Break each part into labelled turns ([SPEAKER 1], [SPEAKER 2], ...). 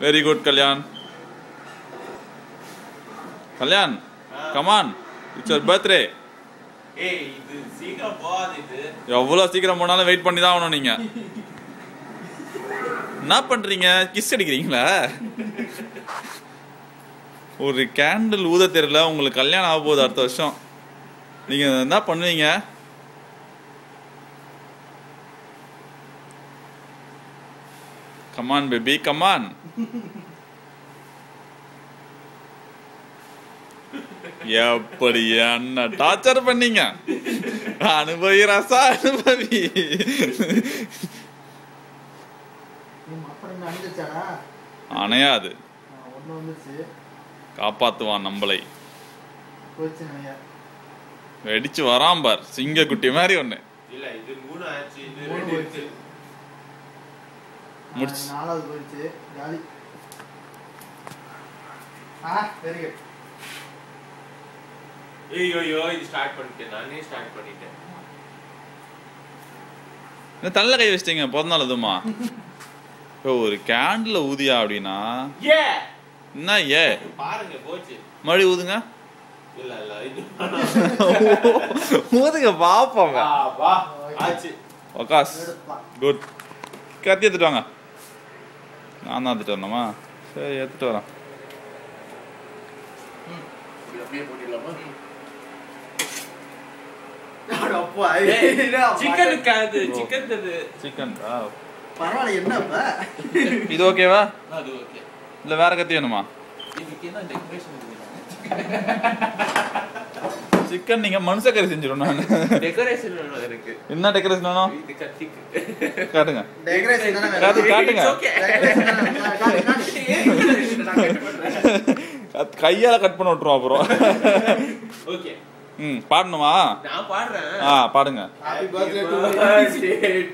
[SPEAKER 1] Very good, Kalyan. Kalyan, come on. It's your birthday.
[SPEAKER 2] ஏய் இது சீக்கிரம் போகாது இது.
[SPEAKER 1] எவ்வளவு சீக்கிரம் போனாலும் வெயிட் பண்ணி தான் ஆகணும் நீங்க. என்ன பண்றீங்க? கிஸ் அடிக்கிறீங்களா? ஒரு கேண்டில் ஊத தெரியல, உங்களுக்கு கல்யாணம் ஆக போகுது அடுத்த வருஷம். நீங்க என்ன பண்ணுவீங்க? Come on baby, come on. எப்படி என்ன டார்ச்சர் பண்ணீங்க? அனுபவி ரசா அனுபவி. அணையாது, காப்பாத்துவான் நம்மளை. வெடிச்சு வராம் பார், சிங்க குட்டி மாதிரி ஒண்ணு.
[SPEAKER 2] இல்ல இது 3 ஆச்சு, இது 2 இருக்கு.
[SPEAKER 3] முடிச்சு 4வது போயிடுச்சு. ஜாலி. Very good.
[SPEAKER 2] ஐயோ இது ஸ்டார்ட் பண்ணிட்டேன், நானே ஸ்டார்ட் பண்ணிட்டேன்.
[SPEAKER 1] என்ன தள்ள கை வச்சிட்டீங்க பிறந்தநாள் அதுமா? இப்போ ஒரு கேண்டில் ஊதியா அப்படின்னா
[SPEAKER 2] ஏ
[SPEAKER 1] என்ன ஏ
[SPEAKER 2] பாருங்க போச்சு.
[SPEAKER 1] மறுபடியும் ஊதுங்க.
[SPEAKER 2] இல்ல இல்ல இது
[SPEAKER 1] ஊதுங்க பாப்போங்க.
[SPEAKER 2] வா ஆச்சு.
[SPEAKER 1] வகாஸ் குட். கத்தி எடுத்துட்டு வாங்க. நான் தான் எடுத்துட்டு வரணுமா? சரி எடுத்துட்டு வரேன். சிக்கன்
[SPEAKER 3] பரவாயில்ல. என்னப்பா
[SPEAKER 1] இது ஓகேவா?
[SPEAKER 2] அது ஓகே.
[SPEAKER 1] இல்ல வேற கத்தி வேணுமா?
[SPEAKER 2] இதுக்கு என்ன டெக்கரேஷன்
[SPEAKER 1] சிக்கன் நீங்க மனுஷக்கறி செஞ்சிடும். நான்
[SPEAKER 2] டெக்கரேஷன் இருக்கு.
[SPEAKER 1] என்ன டெக்கரேஷன் வேணும்?
[SPEAKER 2] இது கத்திக்கு
[SPEAKER 1] காட்டுங்க.
[SPEAKER 3] டெக்கரேஷன் தான
[SPEAKER 1] காட்டுங்க. கையால கட் பண்ண விட்டுருவோம் அப்புறம்.
[SPEAKER 2] ஓகே.
[SPEAKER 1] பாடணுமா?
[SPEAKER 2] நான் பாடுறேன்.
[SPEAKER 1] பாடுங்க.
[SPEAKER 3] ஹேப்பி பர்த்டே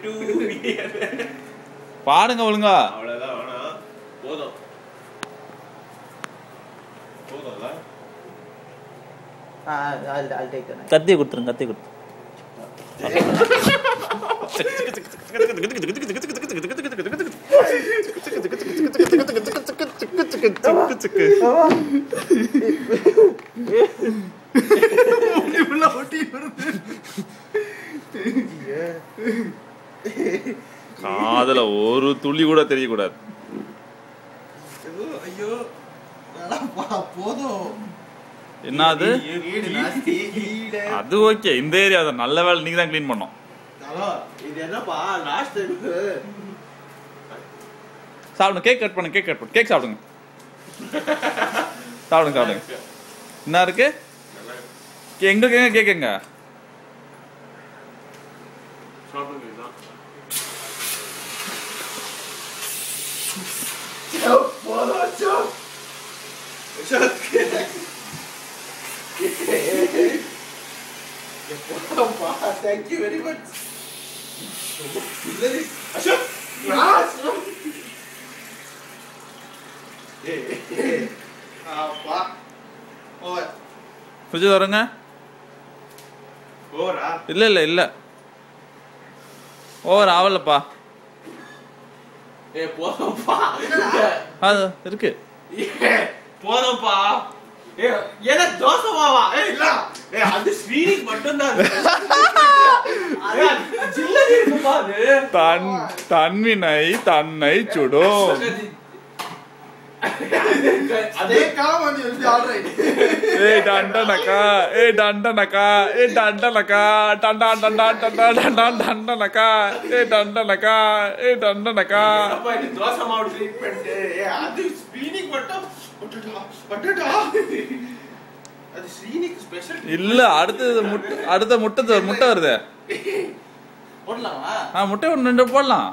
[SPEAKER 2] டு
[SPEAKER 1] பாடுங்க ஒழுங்கா.
[SPEAKER 2] அவ்வளவுதான் வேணாம். போதும். போதும்ல.
[SPEAKER 3] I'll take the knife.
[SPEAKER 1] கத்தி கொடுத்துருங்க. கத்தி கொடுத்து காதுல ஒரு துளி கூட தெரியக்கூடாது.
[SPEAKER 3] ஐயோ போதும்.
[SPEAKER 1] என்னது அது? ஓகே, இந்த ஏரியா தான் நல்ல வேலை. நீங்க தான் க்ளீன் பண்ணோம்.
[SPEAKER 3] இது என்னப்பா லாஸ்ட்
[SPEAKER 1] சாப்பிடுங்க. கேக் கட் பண்ணுங்க. கேக் கட் பண்ணு. கேக் சாப்பிடுங்க. சாப்பிடுங்க சாப்பிடுங்க. என்ன இருக்கு? எங்களுக்கு எங்க கேக்குங்க?
[SPEAKER 3] Thank you very much.
[SPEAKER 1] Fridge தரங்க. இல்ல இல்ல இல்ல ஓவர் ஆவலப்பா. அது இருக்கு.
[SPEAKER 2] போதும்பா. ஏன்னா தோசை மாவா? இல்ல அது ஸ்வீட் மட்டும் தான். ஜில்லடி இருக்குப்பா அது.
[SPEAKER 1] தன்வினை தன்னை சுடும்.
[SPEAKER 3] அதே காமெடி வந்து ஆல்ரைட்.
[SPEAKER 1] ஏய் டண்டனக்கா, ஏய் டண்டனக்கா, ஏய் டண்டனக்கா, டண்டா டண்டா டண்டா டண்டா டண்டனக்கா, ஏய் டண்டனக்கா, ஏய் டண்டனக்கா.
[SPEAKER 2] அப்பா இது தோசை மாவு ட்ரீட்மென்ட். அது ஸ்வீட் மட்டும் பட்டடா. அது ஸ்வீட் ஸ்பெஷல்
[SPEAKER 1] இல்ல. அடுத்த முட்டை வருது.
[SPEAKER 3] போடலாமா?
[SPEAKER 1] முட்டை ஒன்று 2 போடலாம்.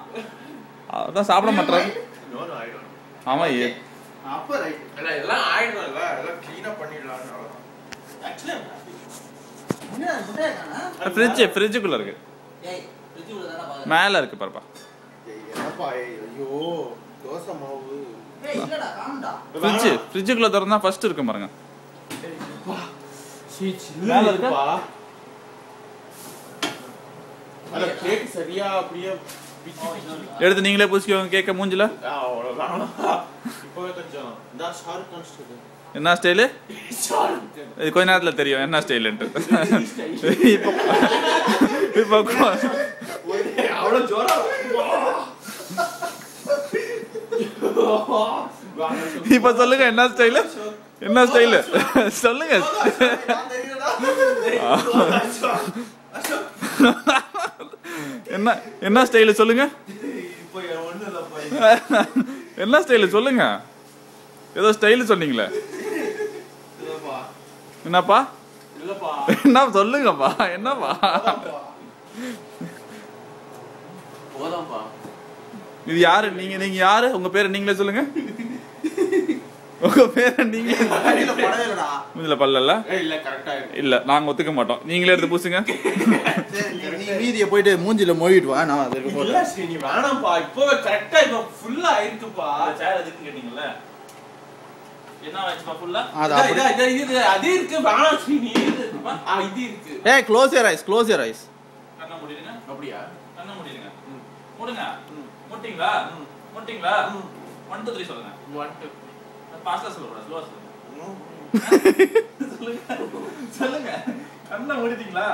[SPEAKER 1] அதான் சாப்பிட மாட்டேன்.
[SPEAKER 2] No no I don't.
[SPEAKER 1] ஆமா
[SPEAKER 3] அப்ப ரைட்.
[SPEAKER 2] இல்ல எல்லாம் ஆயிடும்ல, எல்லாம் க்ளீனா பண்ணிடலாம். ஆக்சுவலி
[SPEAKER 3] என்ன முட்டை காணா?
[SPEAKER 1] ஃப்ரிட்ஜுக்குள்ள இருக்கு.
[SPEAKER 3] ஏய் ஃப்ரிட்ஜ் உள்ள தான பாக்க.
[SPEAKER 1] மேல இருக்கு பாருப்பா.
[SPEAKER 2] என்னப்பா ஐயோ தோசை மாவு.
[SPEAKER 3] ஏய் இல்லடா காணும்டா.
[SPEAKER 1] ஃப்ரிட்ஜுக்குள்ள திறந்தா ஃபர்ஸ்ட் இருக்கு பாருங்க.
[SPEAKER 2] மேல இருக்குப்பா. அட கேக் சரியா அப்படியே
[SPEAKER 1] எடுத்து நீங்களே பூசிக்கோங்க கேக்க மூஞ்சில.
[SPEAKER 2] அவ்வளவுதான். இப்பவே கொஞ்சம் இந்த ஷார்ட் கான்ஸ்டன்ட்.
[SPEAKER 1] என்ன ஸ்டைலு?
[SPEAKER 2] ஷார்ட்.
[SPEAKER 1] இது கொஞ்ச நேரத்துல தெரியும் என்ன ஸ்டைல்ன்ட்டு. இப்போ
[SPEAKER 2] அவ்வளவு ஜோரா.
[SPEAKER 1] இப்ப சொல்லுங்க என்ன ஸ்டைலு? என்ன ஸ்டைலு? சொல்லுங்க. என்ன என்ன ஸ்டைலு சொல்லுங்க. என்ன ஸ்டைலு சொல்லுங்க. ஏதோ ஸ்டைலு சொன்னீங்களே. என்னப்பா? என்ன சொல்லுங்கப்பா. என்னப்பா? இது யாரு? நீங்க யாரு? உங்க பேரை நீங்களே சொல்லுங்க. உங்க பேரை நீங்களே. இதுல பல்லல இல்ல நாங்க ஒத்துக்க மாட்டோம். நீங்களே எடுத்து பூசுங்க.
[SPEAKER 3] நீ வீதிய போயிட்டு மூஞ்சில மொழிட்டு வா. நான் அதுக்கு போறேன்.
[SPEAKER 2] இல்ல சரி நீ வேணாம்ப்பா. இப்பவே கரெக்ட்டா இப்ப ஃபுல்லா ஆயிருக்குப்பா.
[SPEAKER 1] சேர் எதுக்கு கேட்டீங்கல? என்ன ஆச்சுப்பா ஃபுல்லா?
[SPEAKER 2] இது அதே இருக்கு. வேணாம் சரி நீ இது இருக்கு.
[SPEAKER 3] ஏய் close your eyes. Close your eyes.
[SPEAKER 1] கண்ண மூடிடுங்க.
[SPEAKER 2] அப்படியே
[SPEAKER 1] கண்ண மூடிடுங்க. மூடுங்க. மூட்டிங்களா? மூட்டிங்களா? 1 2 3 சொல்லுங்க.
[SPEAKER 2] 1 2
[SPEAKER 1] பாஸ்டா சொல்லுங்க. ஸ்லோவா சொல்லுங்க. சொல்லுங்க. கண்ண மூடிட்டீங்களா?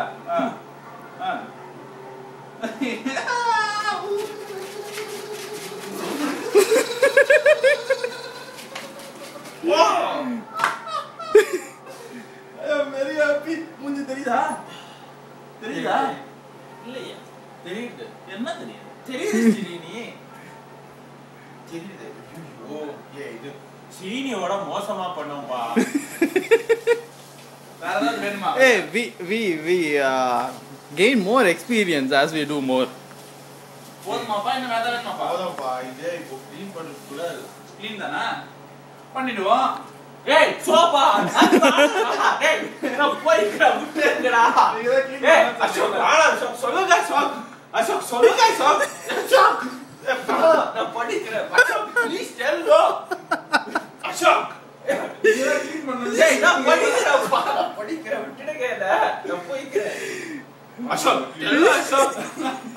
[SPEAKER 2] Very happy. மூஞ்சி தெரியுதா? தெரியுதா?
[SPEAKER 1] இல்லையா?
[SPEAKER 2] தெரியுது.
[SPEAKER 1] என்ன தெரியும்?
[SPEAKER 2] தெரியுது சீனி. தெரியுது. ஓ இது சீனியோட மோசமா பண்ணோம்பா.
[SPEAKER 1] வேற ஏதாவது வேணுமா?
[SPEAKER 3] Hey, we gain more experience as we do more.
[SPEAKER 1] போதுமாப்பா இன்னும் வேற ஏதாவது வேணுமாப்பா?
[SPEAKER 2] போதும்பா. இதே இப்போ க்ளீன் பண்றது கூட
[SPEAKER 1] க்ளீன் தானா? பண்ணிடுவோம்.
[SPEAKER 2] ஏய் சோபா. ஏய் நான் போய்க்கறா விட்டுங்கடா. ஏய் அசோக் அசோக் சொல்லுங்க அசோக். அசோக் சொல்லுங்க அசோக். அசோக் நான் படிக்கிறேன். Ashok please tell no. Ashok
[SPEAKER 1] இதெல்லாம் க்ளீன் பண்ணனும்.
[SPEAKER 2] ஏய் நான் படிக்கிறேன்ப்பா. நான் படிக்கிறேன் விட்டுடுங்க என்ன. நான் போய்க்கிறேன். Ashok tell Ashok.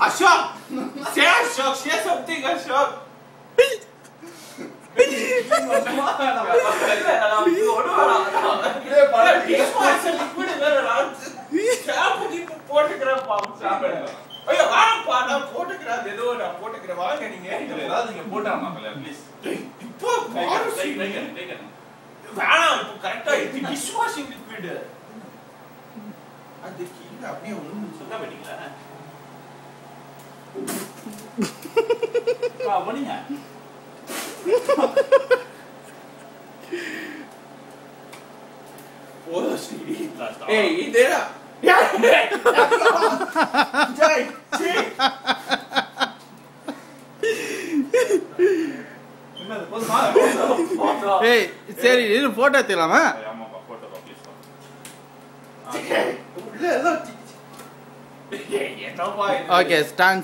[SPEAKER 2] Ashok say Ashok say something Ashok. Hey, இதேடா. ஜெய் ஜெய்.
[SPEAKER 1] என்னது போதுமா?
[SPEAKER 3] ஏய் சரி இது போட்டோ எடுத்துலாமா?
[SPEAKER 1] ஆமாப்பா போட்டோப்பா ப்ளீஸ்.
[SPEAKER 2] உள்ள எல்லாம் என்னப்பா இது?
[SPEAKER 3] Okay stand